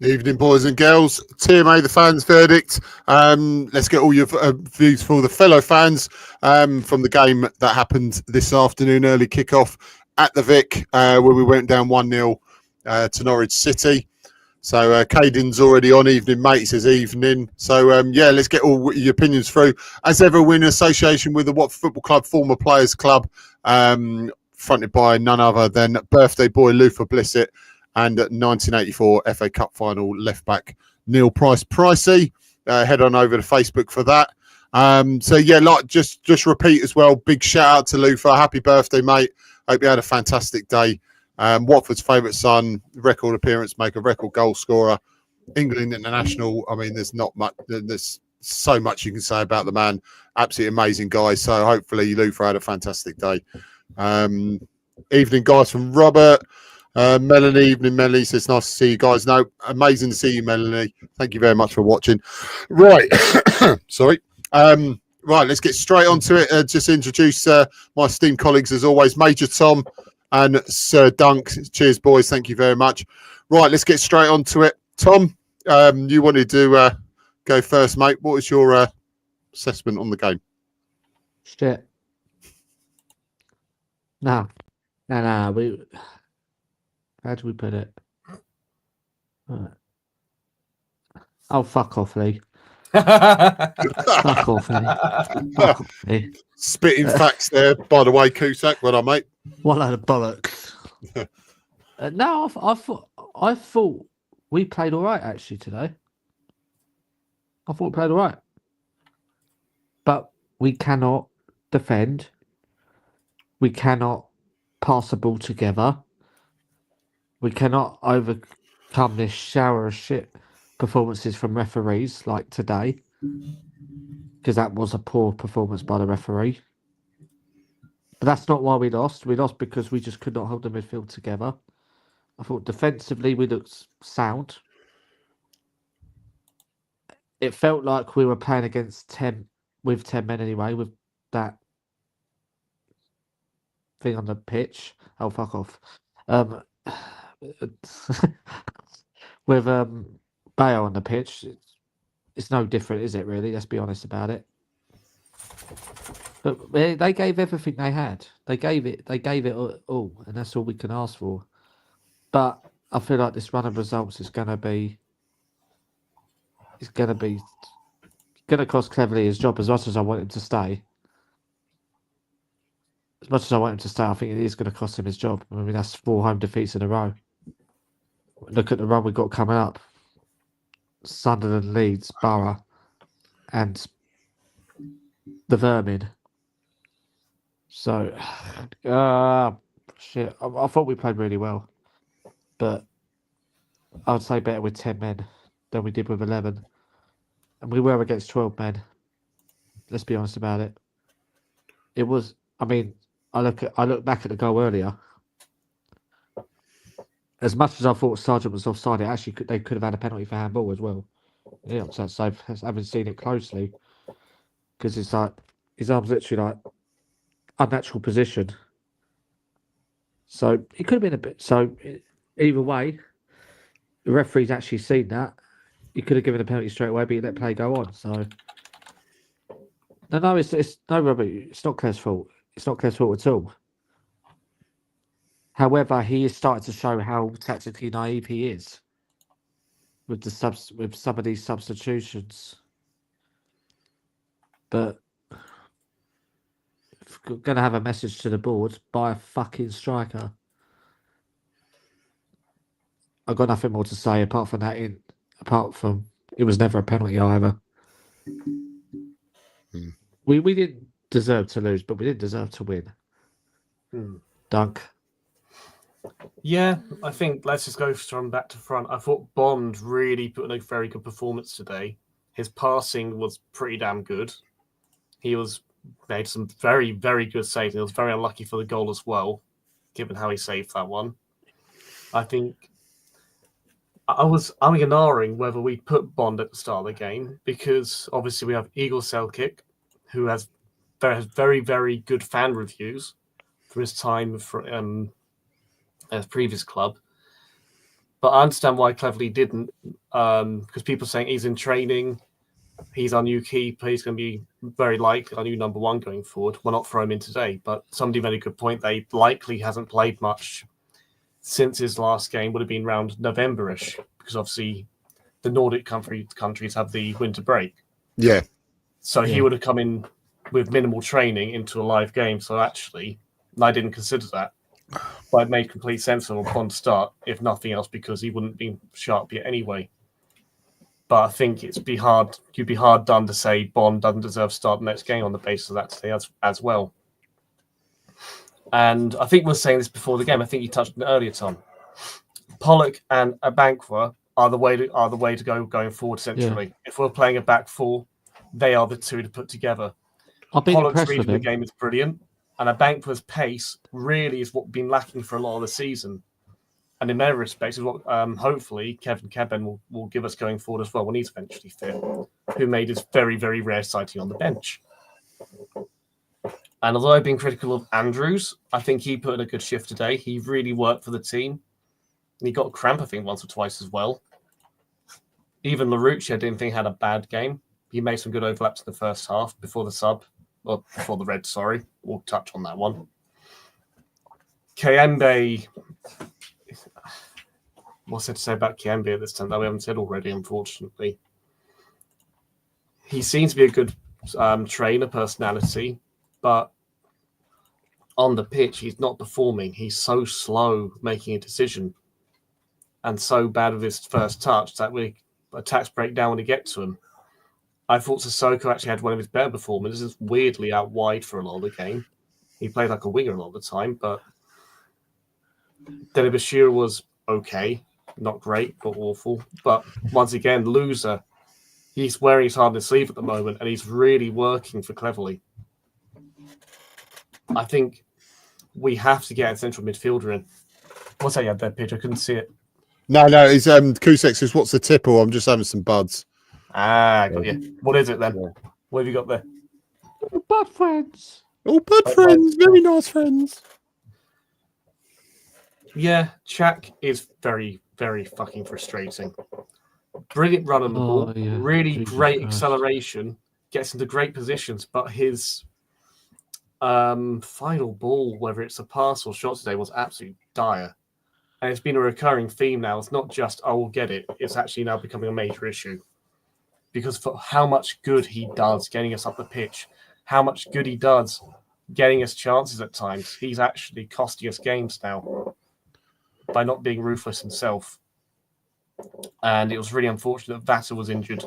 Evening, boys and girls. TMA, the fans' verdict. Let's get all your views for the fellow fans from the game that happened this afternoon, early kickoff at the Vic, where we went down 1-0 to Norwich City. So Caden's already on. Evening, mate. He says evening. So, yeah, let's get all your opinions through. As ever, we're in association with the Watford Football Club Former Players Club, fronted by none other than birthday boy Luther Blissett, and 1984 FA Cup final left back Neil Pricey. Head on over to Facebook for that. So yeah, like just repeat as well. Big shout out to Luther. Happy birthday, mate. Hope you had a fantastic day. Watford's favourite son, record appearance maker, record goal scorer, England international. I mean, there's not much. There's so much you can say about the man. Absolutely amazing guy. So hopefully Luther had a fantastic day. Evening, guys, from Robert. Melanie, evening, Melanie says, nice to see you guys. No, amazing to see you, Melanie. Thank you very much for watching. Right, sorry. Right, let's get straight onto it. Just introduce my esteemed colleagues as always, Major Tom and Sir Dunk. Cheers, boys. Thank you very much. Right, let's get straight onto it. Tom, you wanted to go first, mate. What was your assessment on the game? Shit. No. How do we put it? Right. Oh, fuck off, Lee. Fuck off, Lee. Fuck off, Lee. Spitting facts there, by the way, Cusack. Well done, mate. What a load of bollocks. No, I thought we played all right, actually, today. I thought we played all right. But we cannot defend. We cannot pass the ball together. We cannot overcome this shower of shit performances from referees like today, because that was a poor performance by the referee. But that's not why we lost. We lost because we just could not hold the midfield together. I thought defensively we looked sound. It felt like we were playing against 10 men anyway, with that thing on the pitch. Oh, fuck off. With Bale on the pitch, it's no different, is it, really? Let's be honest about it. But they gave everything they had. They gave it all, and that's all we can ask for. But I feel like this run of results is going to cost Cleverley his job. As much as I want him to stay, I think it is going to cost him his job. I mean, that's 4 home defeats in a row. Look at the run we've got coming up. Sunderland, Leeds, Borough, and the Vermin. So, shit. I thought we played really well. But I'd say better with 10 men than we did with 11. And we were against 12 men. Let's be honest about it. It was, I mean, I look back at the goal earlier. As much as I thought Sargent was offside, they could have had a penalty for handball as well. Yeah, so I haven't seen it closely, because it's like his arm's literally like unnatural position. So it could have been a bit. So either way, the referee's actually seen that. He could have given a penalty straight away, but he let play go on. So no, it's no, Robert. It's not Claire's fault. It's not Claire's fault at all. However, he is starting to show how tactically naive he is with some of these substitutions. But if we're going to have a message to the board, buy a fucking striker. I've got nothing more to say apart from that. Apart from it was never a penalty, however. We didn't deserve to lose, but we didn't deserve to win. Dunk. Yeah, I think let's just go from back to front. I thought Bond really put in a very good performance today. His passing was pretty damn good. He made some very, very good saves. He was very unlucky for the goal as well, given how he saved that one. I think I'm ignoring whether we put Bond at the start of the game because obviously we have Eagle Selkirk, who has very, very good fan reviews for his time for his previous club. But I understand why Cleverley didn't, because people are saying he's in training, he's our new keeper, he's going to be very likely our new number one going forward. Why not throw him in today? But somebody made a good point. They likely hasn't played much since his last game would have been around November-ish, because obviously the Nordic countries have the winter break. Yeah. So he would have come in with minimal training into a live game. So actually, I didn't consider that. But it made complete sense of Bond start, if nothing else, because he wouldn't be sharp yet anyway. But I think you'd be hard done to say Bond doesn't deserve to start the next game on the basis of that today as well. And I think we were saying this before the game. I think you touched on it earlier, Tom. Pollock and Abankwa are the way to go going forward centrally. Yeah. If we're playing a back four, they are the two to put together. Pollock's reading the game is brilliant, and Abankwa's pace really is what's been lacking for a lot of the season. And in many respects, is what hopefully Kevin Keben will give us going forward as well when he's eventually fit, who made his very, very rare sighting on the bench. And although I've been critical of Andrews, I think he put in a good shift today. He really worked for the team. And he got cramp, I think, once or twice as well. Even LaRucci, I didn't think had a bad game. He made some good overlaps in the first half before the red, sorry. We'll touch on that one. Kiembe, what's there to say about Kiembe at this time that we haven't said already, unfortunately? He seems to be a good trainer personality, but on the pitch, he's not performing. He's so slow making a decision and so bad with his first touch that attacks break down when he gets to him. I thought Sissoko actually had one of his better performances, weirdly out wide for a lot of the game. He played like a winger a lot of the time, but Delibashir was okay. Not great, but awful. But once again, loser. He's wearing his heart on his sleeve at the moment, and he's really working for Cleverley. I think we have to get a central midfielder in. What's that you had there, Pidge? I couldn't see it. No, it's Kusek says, what's the tipple? I'm just having some buds. Ah, got you. What is it then? What have you got there? Bud friends. Oh, bud friends. Very nice friends. Yeah, Chak is very, very fucking frustrating. Brilliant run on the ball. Yeah. Really great acceleration. Gets into great positions, but his final ball, whether it's a pass or shot today, was absolutely dire. And it's been a recurring theme now. It's not just, we'll get it. It's actually now becoming a major issue. Because for how much good he does getting us up the pitch, how much good he does getting us chances at times, he's actually costing us games now by not being ruthless himself. And it was really unfortunate that Vatter was injured.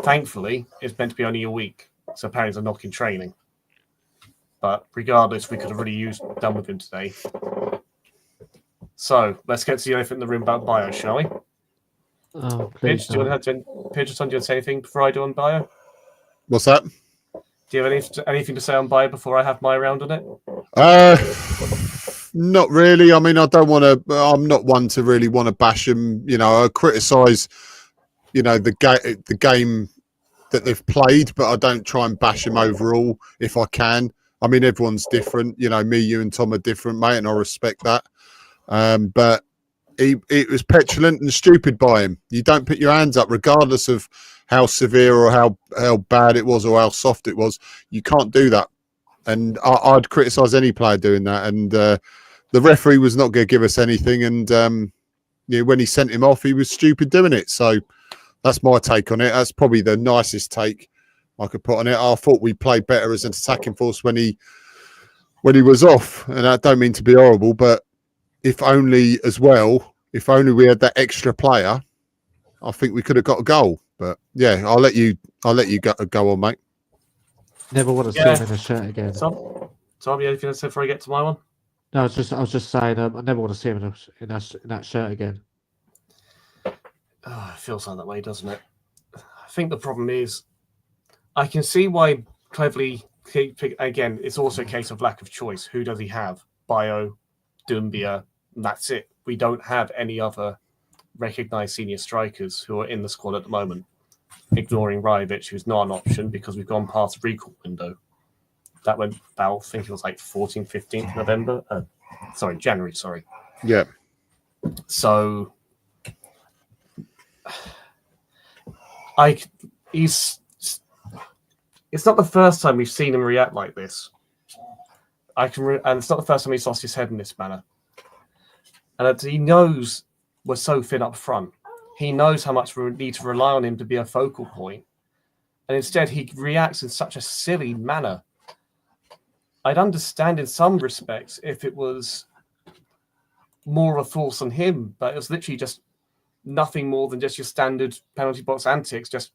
Thankfully, it's meant to be only a week, so apparently it's a knock in training. But regardless, we could have really done with him today. So let's get to the elephant in the room about Bio, shall we? Oh, please. Pidge, do you want to say anything before I do on Bio? What's that? Do you have anything to say on Bio before I have my round on it? Not really. I mean, I don't want to. I'm not one to really want to bash him. You know, I criticise, the game that they've played, but I don't try and bash him overall if I can. I mean, everyone's different. You know, me, you, and Tom are different, mate, and I respect that. But it was petulant and stupid by him. You don't put your hands up, regardless of how severe or how bad it was or how soft it was. You can't do that. And I'd criticise any player doing that. And the referee was not going to give us anything. And when he sent him off, he was stupid doing it. So that's my take on it. That's probably the nicest take I could put on it. I thought we played better as an attacking force when he was off. And I don't mean to be horrible, but if only we had that extra player, I think we could have got a goal. But yeah, I'll let you go on, mate. Never want to see him in a shirt again. Tom, you anything to say before I get to my one? No, I was just saying, I never want to see him in that shirt again. Oh, it feels like that way, doesn't it? I think the problem is, I can see why Cleverley, again, it's also a case of lack of choice. Who does he have? Bio, Doumbia, and that's it. We don't have any other recognised senior strikers who are in the squad at the moment, ignoring Rajovic, who's not an option because we've gone past the recall window. That went about, I think it was like 14th, 15th November. January, sorry. Yeah. So it's not the first time we've seen him react like this. And it's not the first time he's lost his head in this manner. And he knows we're so thin up front. He knows how much we need to rely on him to be a focal point. And instead, he reacts in such a silly manner. I'd understand in some respects if it was more of a force on him, but it was literally just nothing more than just your standard penalty box antics, just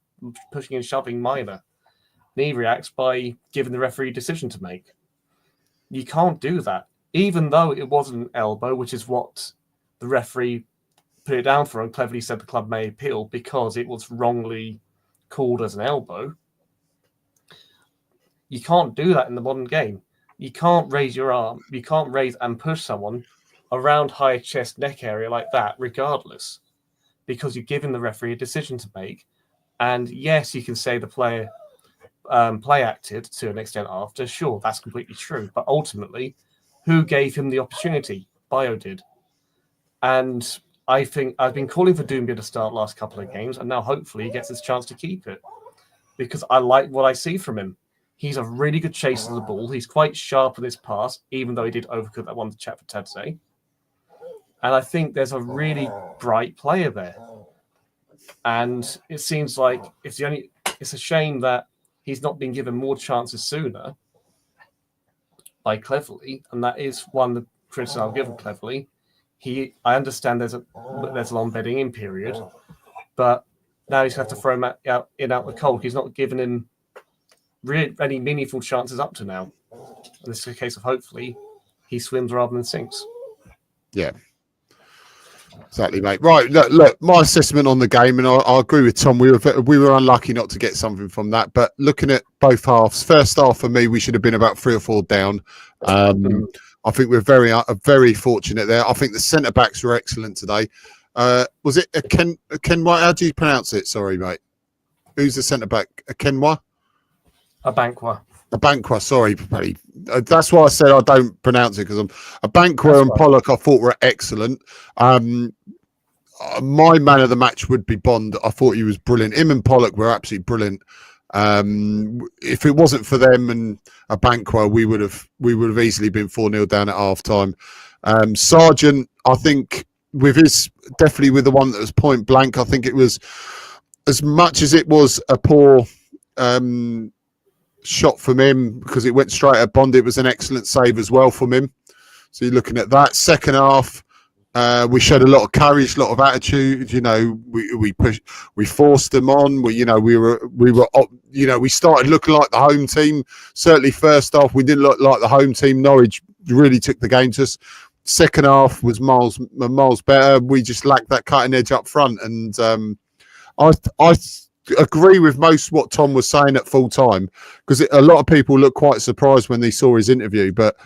pushing and shoving minor. And he reacts by giving the referee a decision to make. You can't do that, even though it wasn't an elbow, which is what the referee put it down for and cleverly said the club may appeal because it was wrongly called as an elbow. You can't do that in the modern game. You can't raise your arm. You can't raise and push someone around high chest neck area like that, regardless, because you're giving the referee a decision to make. And yes, you can say the player play acted to an extent after. Sure, that's completely true. But ultimately, who gave him the opportunity? Bio did. And I think I've been calling for Doumbia to start last couple of games, and now hopefully he gets his chance to keep it because I like what I see from him. He's a really good chaser of the ball. He's quite sharp in his pass, even though he did overcook that one to chat for Tadze. And I think there's a really bright player there. And it seems like it's a shame that he's not been given more chances sooner by Cleverley, and that is one of the criticism I'll give him Cleverley. I understand there's a long bedding in period, but now he's going to have to throw him out the cold. He's not given him really any meaningful chances up to now. And this is a case of hopefully he swims rather than sinks. Yeah. Exactly, mate. Right, look, my assessment on the game, and I agree with Tom. We were unlucky not to get something from that. But looking at both halves, first half for me, we should have been about 3 or 4 down. I think we're very fortunate there. I think the centre backs were excellent today. Was it Kenwa? How do you pronounce it? Sorry, mate. Who's the centre back? Kenwa? Abankwah, sorry, buddy. That's why I said I don't pronounce it, because Abankwah and Pollock I thought were excellent. My man of the match would be Bond. I thought he was brilliant. Him and Pollock were absolutely brilliant. If it wasn't for them and Abankwah, we would have easily been 4-0 down at half time. Sargent, I think definitely with the one that was point blank, I think it was, as much as it was a poor shot from him because it went straight at Bond, it was an excellent save as well from him. So you're looking at that. Second half, we showed a lot of courage, a lot of attitude. You know, we pushed, we forced them on. We started looking like the home team. Certainly, first half we didn't look like the home team. Norwich really took the game to us. Second half was miles better. We just lacked that cutting edge up front, and I agree with most what Tom was saying at full time, because a lot of people looked quite surprised when they saw his interview, but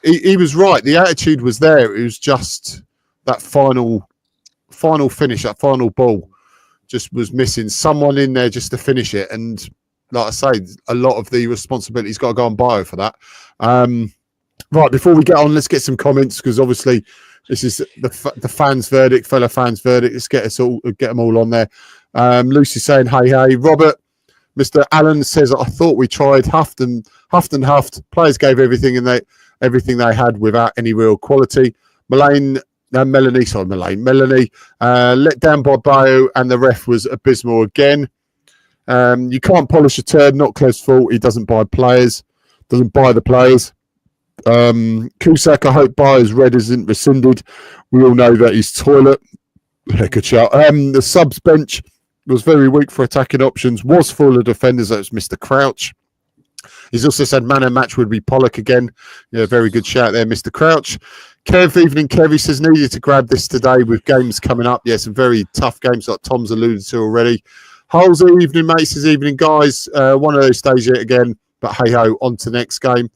he was right. The attitude was there. It was just that final finish, that final ball just was missing someone in there just to finish it. And like I say, a lot of the responsibility's got to go on Bio for that. Right, before we get on, let's get some comments, because obviously this is the fans' verdict, fellow fans' verdict. Let's get them all on there. Lucy saying, hey. Robert, Mr. Allen says, I thought we tried, huffed and huffed. Players gave everything they had without any real quality. Melanie, let down by Bio, and the ref was abysmal again. You can't polish a turd, not Clev's fault. He doesn't buy the players. Cusack, I hope Bio's red isn't rescinded. We all know that he's toilet. Good shout. The subs bench was very weak for attacking options, was full of defenders. That was Mr. Crouch. He's also said man of match would be Pollock again. Yeah, very good shout there, Mr. Crouch. Evening Kev, he says, needed to grab this today with games coming up. Yeah, some very tough games like Tom's alluded to already. Holes, evening mates, says evening guys. One of those days yet again, but hey ho, on to next game.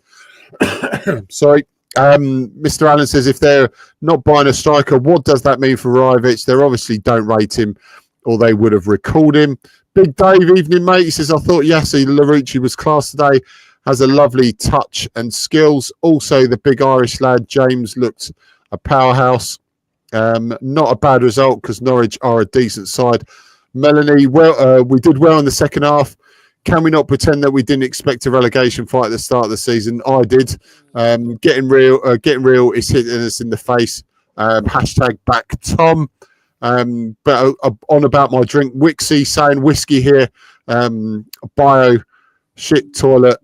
Sorry. Mr. Allen says, if they're not buying a striker, what does that mean for Rajovic? They obviously don't rate him, or they would have recalled him. Big Dave, evening, mate. He says, I thought Yassi Larouci was class today. Has a lovely touch and skills. Also, the big Irish lad, James, looked a powerhouse. Not a bad result because Norwich are a decent side. Melanie, we did well in the second half. Can we not pretend that we didn't expect a relegation fight at the start of the season? I did. Getting real is hitting us in the face. Hashtag back Tom. But on about my drink, Wixie saying whiskey here. Bio shit toilet.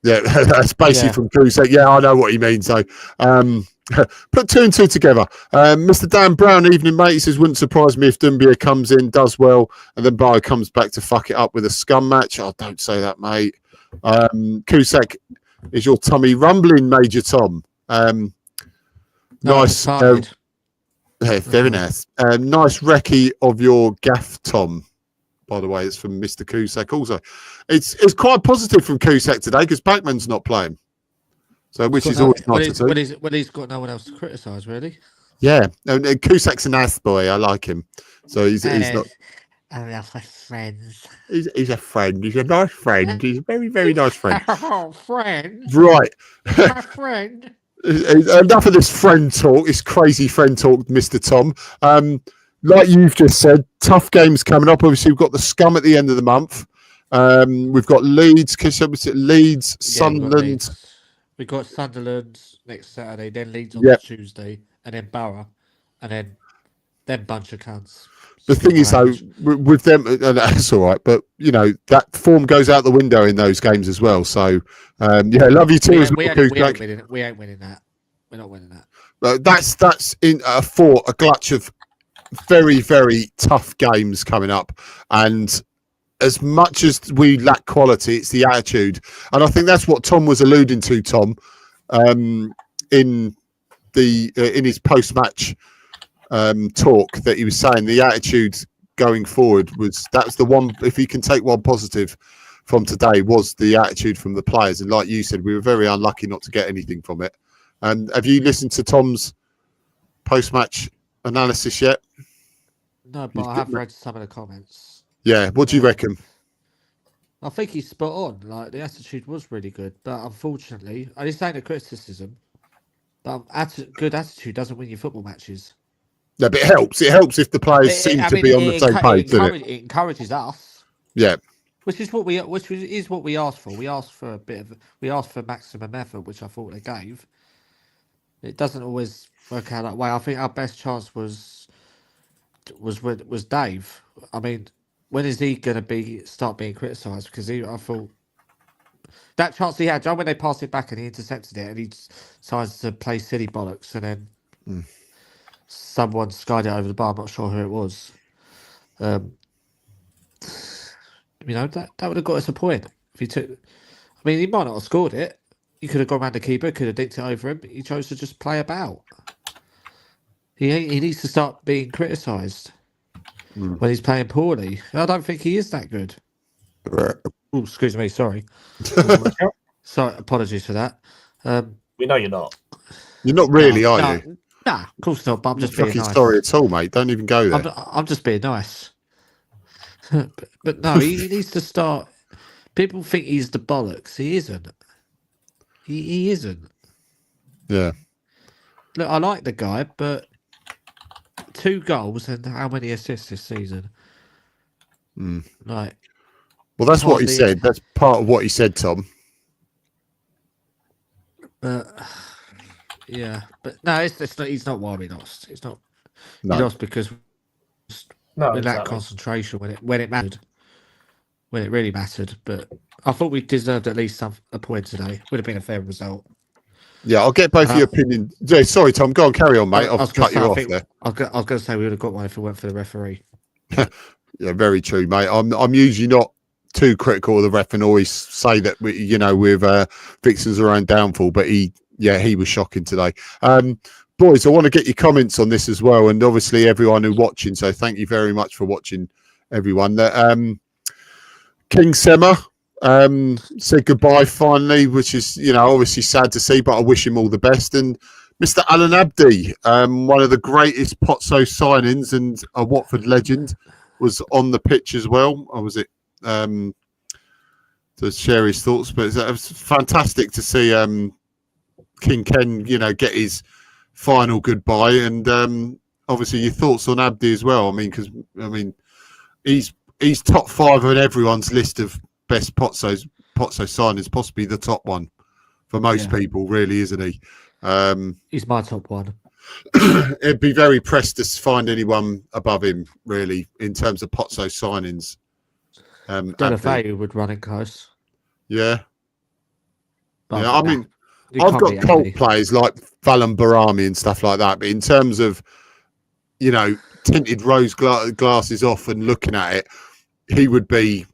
Yeah, that's basically from Cusack. Yeah, I know what he means. So put 2 and 2 together. Mr. Dan Brown, evening, mate. He says, wouldn't surprise me if Dumbia comes in, does well, and then Bio comes back to fuck it up with a scum match. Oh, don't say that, mate. Cusack, is your tummy rumbling, Major Tom? Nice. Yeah, very nice. Nice recce of your gaff, Tom. By the way, it's from Mr. Cusack. Also, it's quite positive from Cusack today because Pac-Man's not playing, so which is always nice to see. Well, he's got no one else to criticise, really. Yeah, and Cusack's a nice boy. I like him. So he's not. Oh, that's my friends. He's a friend. He's a nice friend. He's a very, very nice friend. Oh, friend. Right. My friend. Enough of this friend talk, this crazy friend talk, Mr. Tom. Like you've just said, tough games coming up. Obviously, we've got the Scum at the end of the month. We've got Leeds, Sunderland. We've got Sunderland next Saturday, then Leeds on Tuesday, and then Borough, and then bunch of cunts. The thing is, though, with them, that's all right. But you know that form goes out the window in those games as well. So, love you too. We ain't winning that. We're not winning that. That's in a glut of very, very tough games coming up, and as much as we lack quality, it's the attitude, and I think that's what Tom was alluding to. Tom, in his post-match talk, that he was saying the attitude going forward was the one. If he can take one positive from today, was the attitude from the players, and like you said, we were very unlucky not to get anything from it. And have you listened to Tom's post-match analysis yet? No, but I have read some of the comments. Yeah, what do you reckon? I think he's spot on. Like, the attitude was really good, but unfortunately, and it's ain't a criticism, but good attitude doesn't win you football matches. No, but it helps. It helps if the players seem to be on the same page, doesn't it? It encourages us. Yeah. Which is what we asked for. We asked for maximum effort, which I thought they gave. It doesn't always work out that way. I think our best chance was Dave. I mean, when is he going to start being criticised? Because I thought that chance he had, when they passed it back and he intercepted it, and he decides to play silly bollocks, and then someone skied it over the bar. I'm not sure who it was. That would have got us a point if he took. I mean, he might not have scored it. He could have gone around the keeper, could have dinked it over him. He chose to just play about. He needs to start being criticised when he's playing poorly. I don't think he is that good. Oh, excuse me, sorry. Sorry, apologies for that. We know you're not. You're not really, are you? Nah, of course not. But I'm just being nice. Sorry at all, mate. Don't even go there. I'm just being nice. but no, he needs to start. People think he's the bollocks. He isn't. He isn't. Yeah. Look, I like the guy, but 2 goals and how many assists this season? Like, well, that's what he said. That's part of what he said, Tom. Yeah, but no, it's not. He's not why we lost. It's not. No. We lost because we lacked concentration when it mattered, when it really mattered. But I thought we deserved at least a point today. Would have been a fair result. Yeah, I'll get both of your opinions. Yeah, sorry, Tom. Go on, carry on, mate. I'll cut you off there. I was going to say we would have got one if it weren't for the referee. Yeah, very true, mate. I'm usually not too critical of the ref and always say that with Vixen's our own downfall, but he was shocking today. Boys, I want to get your comments on this as well, and obviously everyone who's watching. So thank you very much for watching, everyone. King Sema, said goodbye finally, which is, obviously sad to see, but I wish him all the best. And Mr. Alan Abdi, one of the greatest Pozzo signings and a Watford legend, was on the pitch as well. Or was it to share his thoughts? But it was fantastic to see King Ken, get his final goodbye. And obviously your thoughts on Abdi as well. He's top 5 on everyone's list of best Pozzo signings, possibly the top one for most people, really, isn't he? He's my top one. It'd be very pressed to find anyone above him, really, in terms of Pozzo signings. Delafeu would run it close. Yeah. But yeah, I've got cult players like Valon Barami and stuff like that, but in terms of, tinted rose glasses off and looking at it, he would be,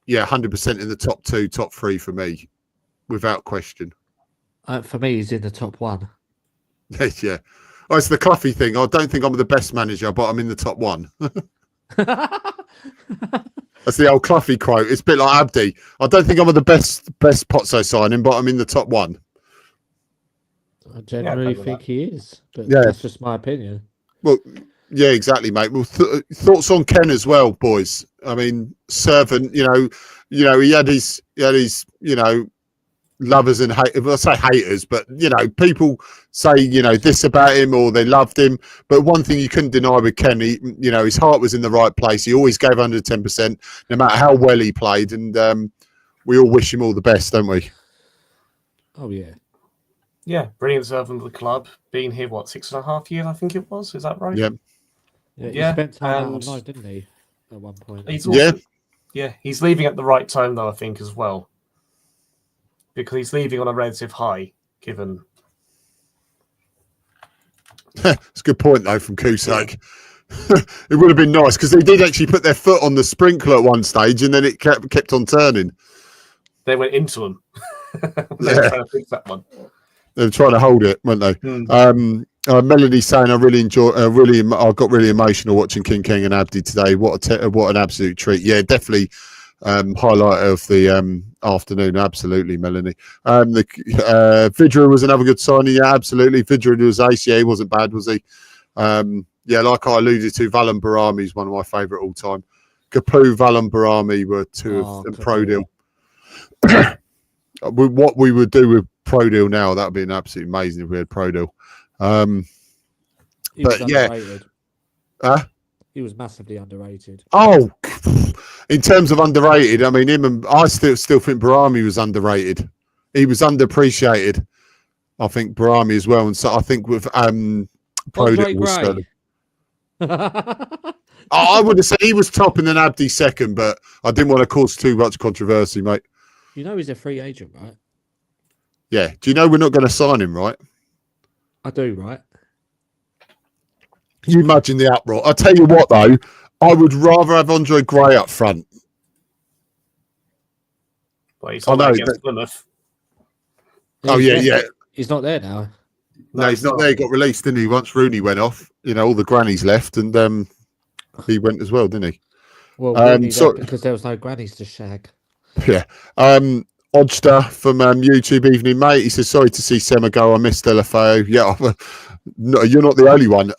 100% in the top 2, top 3 for me, without question. For me, he's in the top 1. Yeah. Oh, it's the Cloughie thing. I don't think I'm the best manager, but I'm in the top 1. That's the old Cloughie quote. It's a bit like Abdi. I don't think I'm the best Pozzo signing, but I'm in the top 1. I generally think he is, but that's just my opinion. Well, yeah, exactly, mate. Well, thoughts on Ken as well, boys. Servant. He had his lovers and haters. Well, I say haters, but people say this about him or they loved him. But one thing you couldn't deny with Ken, his heart was in the right place. He always gave 110%, no matter how well he played. And we all wish him all the best, don't we? Oh yeah. Yeah, brilliant servant of the club. Been here, 6.5 years, I think it was. Is that right? Yeah. Yeah, he spent time out online, didn't he, at one point? He's also, he's leaving at the right time, though, I think, as well. Because he's leaving on a relative high, given... It's a good point, though, from Cusack. It would have been nice, because they did actually put their foot on the sprinkler at one stage, and then it kept on turning. They went into him. They were trying to fix that one. They were trying to hold it, weren't they? Melanie saying, I got really emotional watching King and Abdi today. What an absolute treat. Yeah, definitely highlight of the afternoon. Absolutely, Melanie. Vidra was another good signing. Yeah, absolutely. Vidra was ace. Yeah, he wasn't bad, was he? Like I alluded to, Valon Barami is one of my favourite all time. Capu, Valon Barami were two of them. Pro Deal. What we would do with Pro Deal now, that would be an absolutely amazing if we had Pro Deal. He was massively underrated. Oh, in terms of underrated, I still think Barami was underrated. He was underappreciated. I think Barami as well, and so I think with Pro Deal was I would have said he was top and then Abdi second, but I didn't want to cause too much controversy, mate. He's a free agent, right? Yeah. Do you know we're not going to sign him, right? I do, right? Can you imagine the uproar? I'll tell you what, though. I would rather have Andre Gray up front. Well, he's not against Plymouth. Oh, yeah. He's not there now. No, he's not there. He got released, didn't he? Once Rooney went off, all the grannies left, and he went as well, didn't he? Well, because there was no grannies to shag. Yeah. Odster from YouTube Evening, mate. He says, sorry to see Sema go. I missed Delafeu. Yeah, no, you're not the only one.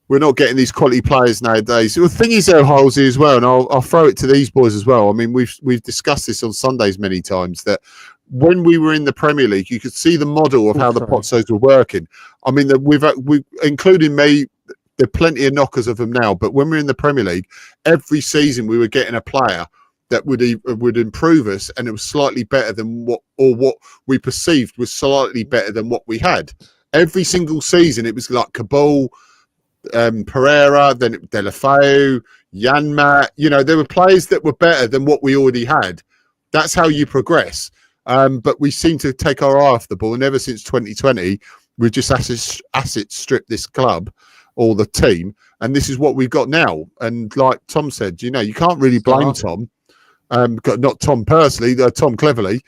We're not getting these quality players nowadays. The thing is, though, Halsey, as well, and I'll throw it to these boys as well. We've discussed this on Sundays many times, that when we were in the Premier League, you could see the model of how the Pozzos were working. We've including me, there are plenty of knockers of them now, but when we were in the Premier League, every season we were getting a player that would improve us, and it was slightly better than what we perceived was slightly better than what we had. Every single season, it was like Kabul, Pereira, then Delafeu, Yanmat. There were players that were better than what we already had. That's how you progress. But we seem to take our eye off the ball, and ever since 2020, we've just asset stripped this club or the team, and this is what we've got now. And like Tom said, you can't really blame Tom. Not Tom personally, Tom Cleverley.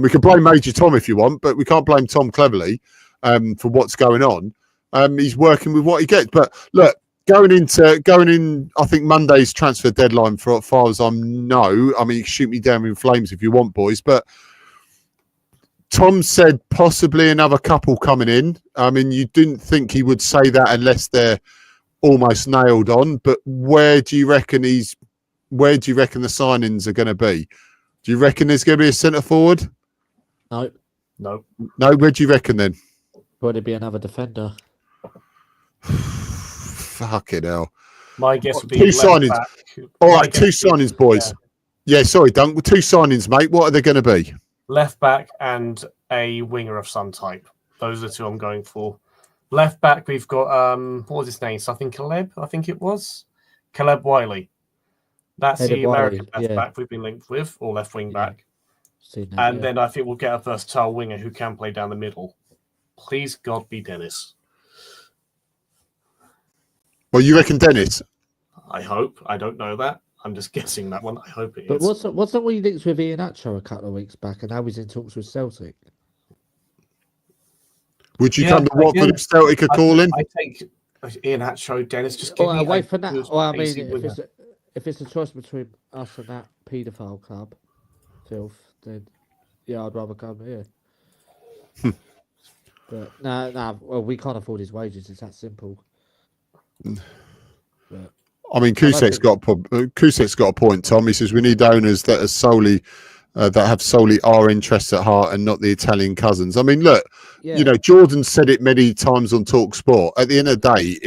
We can blame Major Tom if you want, but we can't blame Tom Cleverley for what's going on. He's working with what he gets. But look, going in. I think Monday's transfer deadline, for as far as I know. I mean, you can shoot me down in flames if you want, boys. But Tom said possibly another couple coming in. I mean, you didn't think he would say that unless they're almost nailed on. But where do you reckon the signings are going to be? Do you reckon there's going to be a centre forward? No. No. Where do you reckon then? Would it be another defender? Fucking hell. My guess would be two signings. Back. All right, two signings, boys. Yeah, sorry, Dunk. Two signings, mate. What are they going to be? Left back and a winger of some type. Those are the two I'm going for. Left back, we've got what was his name? Something Caleb, I think it was. Caleb Wiley. That's the American left back we've been linked with, or left wing back. Then I think we'll get a versatile winger who can play down the middle. Please God be Dennis. Well, you reckon Dennis? I hope. I don't know that. I'm just guessing that one. I hope it is. But what's that we linked with Ian Atcho a couple of weeks back, and now he's in talks with Celtic? Would you come to Watford if Celtic are calling? I take Ian Atcho, Dennis. Just give me away from that. Well, I mean, if it's a choice between us and that paedophile club, filth, then yeah, I'd rather come here. But no, well, we can't afford his wages. It's that simple. But, I mean, Kusak's got a point, Tom. He says we need owners that are solely that have solely our interests at heart and not the Italian cousins. I mean, look, you know, Jordan said it many times on Talk Sport. At the end of the day,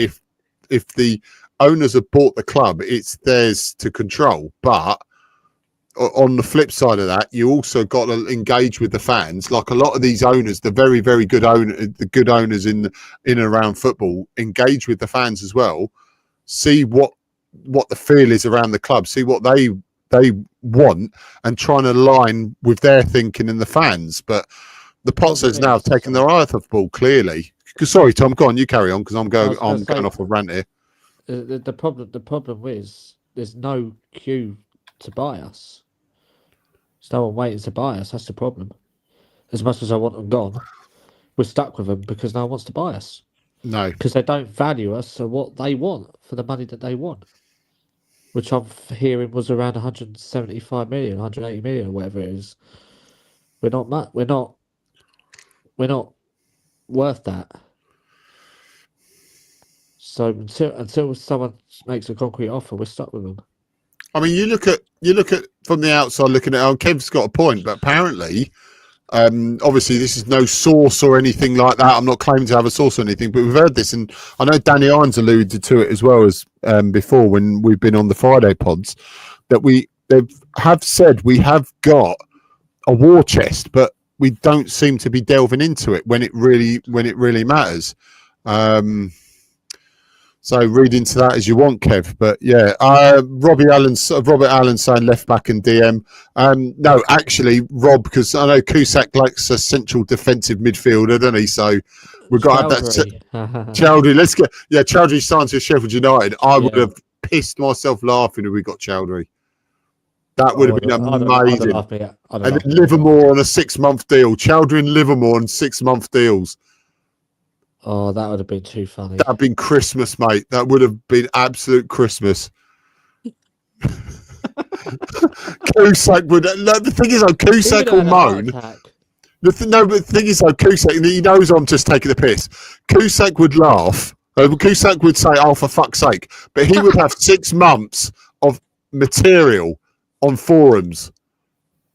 if the owners have bought the club, it's theirs to control. But on the flip side of that, you also got to engage with the fans. Like a lot of these owners, the very, very good owners in and around football, engage with the fans as well. See what the feel is around the club. See what they want, and trying to align with their thinking and the fans. But the Potters now taken their eye off the ball clearly. Sorry, Tom, go on. You carry on because I'm going off a rant here. The problem is there's no queue to buy us. There's no one waiting to buy us. That's the problem. As much as I want them gone, we're stuck with them because no one wants to buy us. No, because they don't value us for what they want, for the money that they want, which I'm hearing was around 175 million, 180 million, or whatever it is. We're not worth that. So until someone makes a concrete offer, we're stuck with them. I mean, you look at from the outside looking at. Oh, Kev's got a point, but apparently, obviously, this is no source or anything like that. I'm not claiming to have a source or anything, but we've heard this, and I know Danny Irons alluded to it as well as before when we've been on the Friday pods, that they have said we have got a war chest, but we don't seem to be delving into it when it really matters. So read into that as you want, Kev. But yeah, Robert Allen saying left back and DM. No, actually, Rob, because I know Cusack likes a central defensive midfielder, doesn't he? So we've got to have that. Chowdhury, let's get Chowdhury signed to Sheffield United. I would have pissed myself laughing if we got Chowdhury. That would have been amazing. And then Livermore on a 6-month deal. Chowdhury and Livermore on 6-month deals. Oh, that would have been too funny. That would have been Christmas, mate. That would have been absolute Christmas. Cusack would. The thing is, Cusack will moan. But the thing is, Cusack, he knows I'm just taking the piss. Cusack would laugh. Cusack would say, "Oh, for fuck's sake!" But he would have 6 months of material on forums.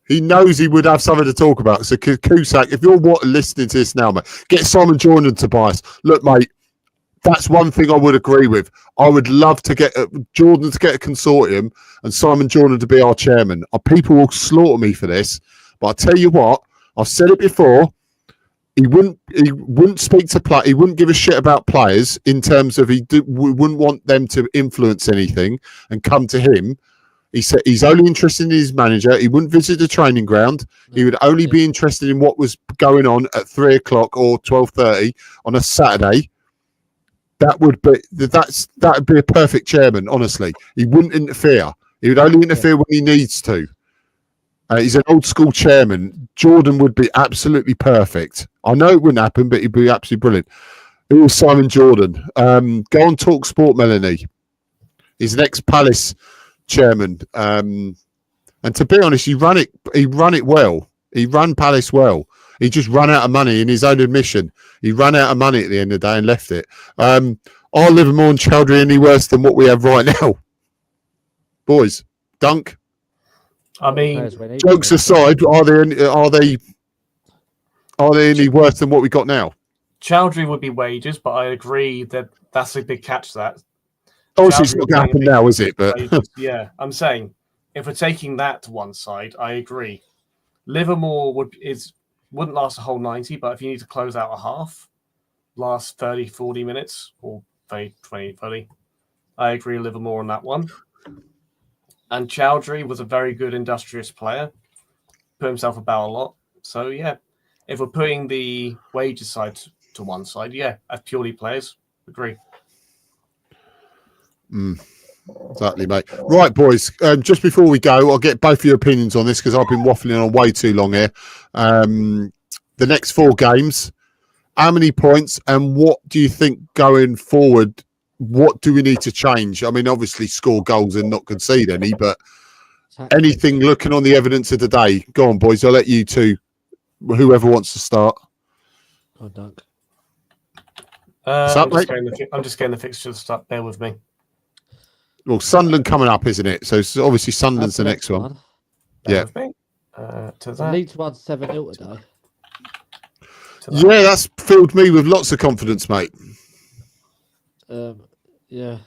He knows he would have something to talk about. So Cusack, if you're listening to this now, mate, get Simon Jordan to buy us. Look, mate, that's one thing I would agree with. I would love to get Jordan to get a consortium and Simon Jordan to be our chairman. People will slaughter me for this, but I tell you what, I've said it before. He wouldn't speak to play. He wouldn't give a shit about players in terms of we wouldn't want them to influence anything and come to him. He said he's only interested in his manager. He wouldn't visit the training ground. He would only be interested in what was going on at 3 o'clock or 12:30 on a Saturday. That would be a perfect chairman. Honestly, he wouldn't interfere. He would only interfere when he needs to. He's an old school chairman. Jordan would be absolutely perfect. I know it wouldn't happen, but he'd be absolutely brilliant. Who was Simon Jordan? Go on Talk Sport, Melanie. He's an ex-Palace chairman. And to be honest, he run it well. He ran Palace well. He just ran out of money in his own admission. He ran out of money at the end of the day and left it. Are Livermore and Chowdhury any worse than what we have right now? Boys, Dunk? I mean, jokes aside, are they any worse than what we got now? Chowdhury would be wages, but I agree that that's a big catch to that. Obviously, it's not going to happen now, is it? But yeah, I'm saying if we're taking that to one side, I agree. Livermore wouldn't last a whole 90, but if you need to close out a half, last 30, 40 minutes, or 20, 30, I agree Livermore on that one. And Chowdhury was a very good industrious player, put himself about a lot. So, yeah, if we're putting the wages side to one side, yeah, as purely players, agree. Exactly, mate. Right, boys, just before we go, I'll get both of your opinions on this because I've been waffling on way too long here. The next 4 games, how many points and what do you think going forward? What do we need to change? I mean, obviously score goals and not concede any, but anything looking on the evidence of the day? Go on, boys. I'll let you two, whoever wants to start. Oh, Dunk. I'm just getting the fixtures up. Bear with me. Well, Sunderland coming up, isn't it? So obviously Sunderland's the next one. Yeah. Leeds won 7-0 today. Yeah, that's filled me with lots of confidence, mate. Yeah.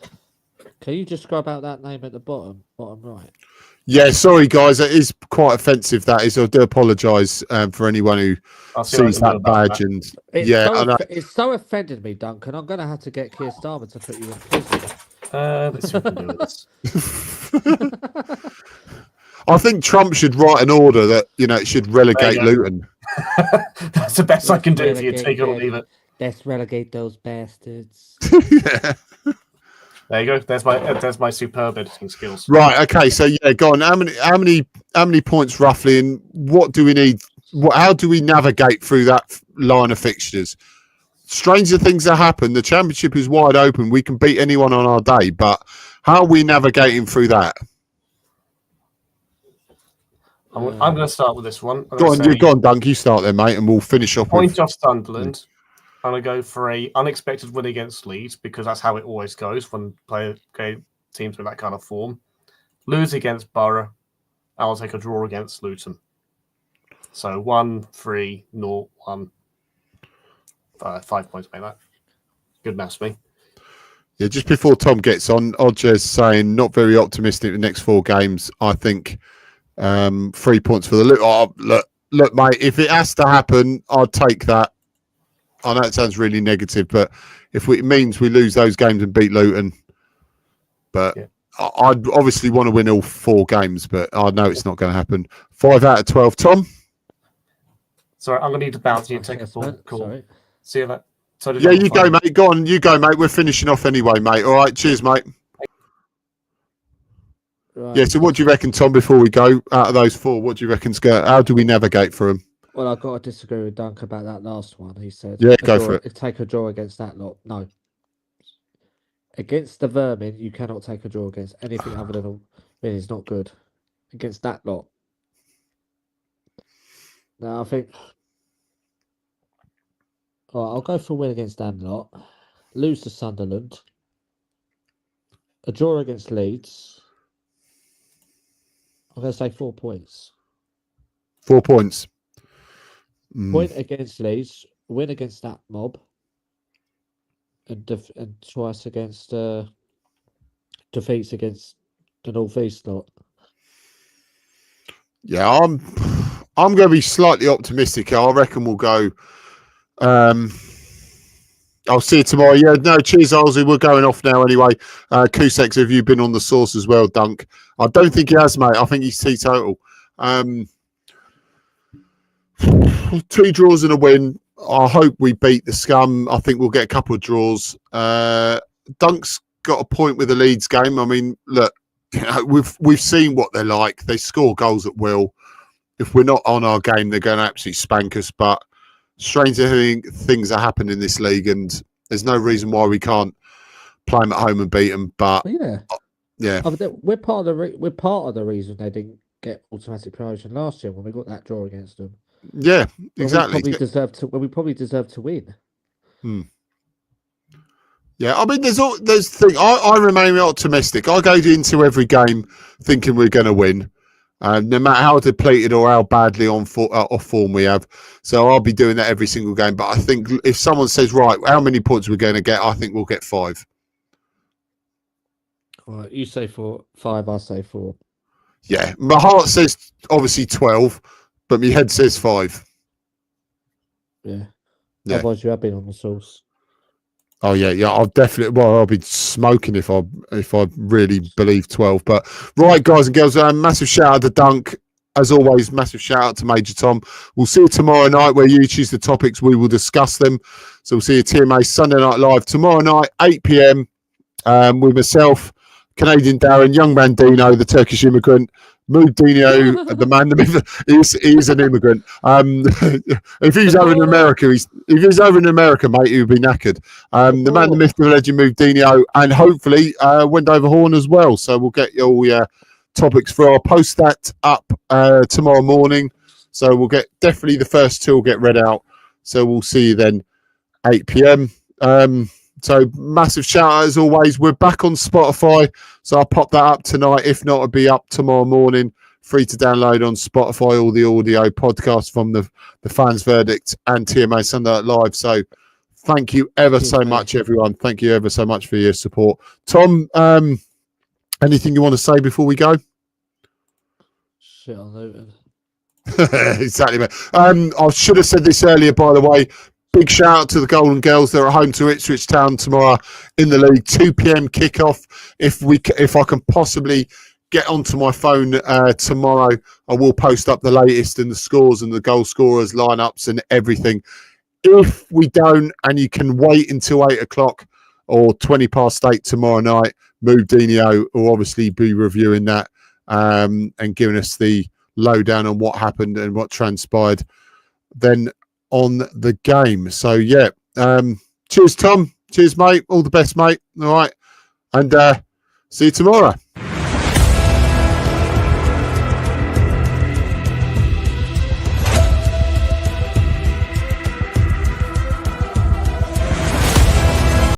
Can you just scrub out that name at the bottom right? Yeah, sorry guys, it is quite offensive. That is, I do apologise for anyone who sees that badge. And it's so offended me, Duncan. I'm going to have to get Keir Starmer to put you in prison. I think Trump should write an order that it should relegate Luton. That's the best I can do for you. Take it or leave it. Let's relegate those bastards. Yeah. There you go. There's my superb editing skills. Right. Okay. So yeah, go on. How many points roughly, and what do we need? How do we navigate through that line of fixtures? Stranger things that happen. The championship is wide open. We can beat anyone on our day, but how are we navigating through that? I'm going to start with this one. Go on, Dunk. You start there, mate, and we'll finish off. Point off Sunderland. I'm going to go for a unexpected win against Leeds because that's how it always goes when teams with that kind of form. Lose against Borough. I'll take a draw against Luton. So 1-3-0-1. 5 points, mate. That good maths, me. Yeah, just before Tom gets on, Odger's saying not very optimistic the next 4 games. I think 3 points for the Luton. Oh, look, mate. If it has to happen, I'll take that. I know it sounds really negative, but if it means we lose those games and beat Luton, but yeah. I'd obviously want to win all 4 games, but I know it's not going to happen. 5 out of 12, Tom. Sorry, I'm going to need to bounce you and take a full call. Sorry. See you later. Yeah, you go, mate. Go on, you go, mate. We're finishing off anyway, mate. All right, cheers, mate. Right. Yeah, so what do you reckon, Tom, before we go out of those 4, what do you reckon's go? How do we navigate through them? Well, I've got to disagree with Dunk about that last one. He said, yeah, go for it. Take a draw against that lot. No. Against the Vermin, you cannot take a draw against anything other than a win. It's not good. Against that lot. Now, I think... All right, I'll go for a win against that lot. Lose to Sunderland. A draw against Leeds. I'm going to say 4 points. 4 points. Point against Leeds, win against that mob, and twice against defeats against the North East lot. Yeah, I'm going to be slightly optimistic. I reckon we'll go. I'll see you tomorrow. Yeah, no, cheers, Ozzy. We're going off now anyway. Kusek, have you been on the source as well, Dunk? I don't think he has, mate. I think he's teetotal. 2 draws and a win. I hope we beat the scum. I think we'll get a couple of draws. Dunk's got a point with the Leeds game. I mean, look, we've seen what they're like. They score goals at will. If we're not on our game, they're going to absolutely spank us. But stranger things are happening in this league, and There's no reason why we can't play them at home and beat them. But yeah, we're part of the reason they didn't get automatic promotion last year when we got that draw against them. Yeah, exactly. We probably deserve to win. Yeah, I mean, there's things. I remain optimistic. I go into every game thinking we're going to win, no matter how depleted or how badly off form we have. So I'll be doing that every single game. But I think if someone says, right, how many points we're going to get, I think we'll get 5. All right, you say 5, I say 4. Yeah, my heart says obviously 12, but my head says 5. Yeah. Otherwise, you have been on the sauce. Oh yeah. I'll definitely. Well, I'll be smoking if I really believe 12. But right, guys and girls, massive shout out to Dunk. As always, massive shout out to Major Tom. We'll see you tomorrow night where you choose the topics. We will discuss them. So we'll see you TMA Sunday Night Live tomorrow night, 8 p.m. With myself, Canadian Darren, young man Dino, the Turkish immigrant, Mood Dino, the man, the myth. He is an immigrant. If he was over in America, mate, he would be knackered. The man, the myth, the legend, Mood Dino, and hopefully Wendover Horn as well. So we'll get all your topics for our post that up tomorrow morning. So we'll get definitely the first 2 will get read out. So we'll see you then, 8 p.m. So massive shout out as always. We're back on Spotify, so I'll pop that up tonight. If not, it'll be up tomorrow morning. Free to download on Spotify, all the audio podcasts from the Fans Verdict and TMA Sunday Night Live. So thank you ever so much, everyone. Thank you ever so much for your support. Tom, anything you want to say before we go? Shit on Luton. Exactly, mate. I should have said this earlier, by the way. Big shout out to the Golden Girls. They're at home to Ipswich Town tomorrow in the league. 2 p.m. kickoff. If I can possibly get onto my phone tomorrow, I will post up the latest and the scores and the goal scorers, lineups, and everything. If we don't, and you can wait until 8 o'clock or 20 past 8 tomorrow night, Mood Dino will obviously be reviewing that and giving us the lowdown on what happened and what transpired. Then on the game. So yeah, cheers Tom, cheers mate, all the best mate. All right, and see you tomorrow.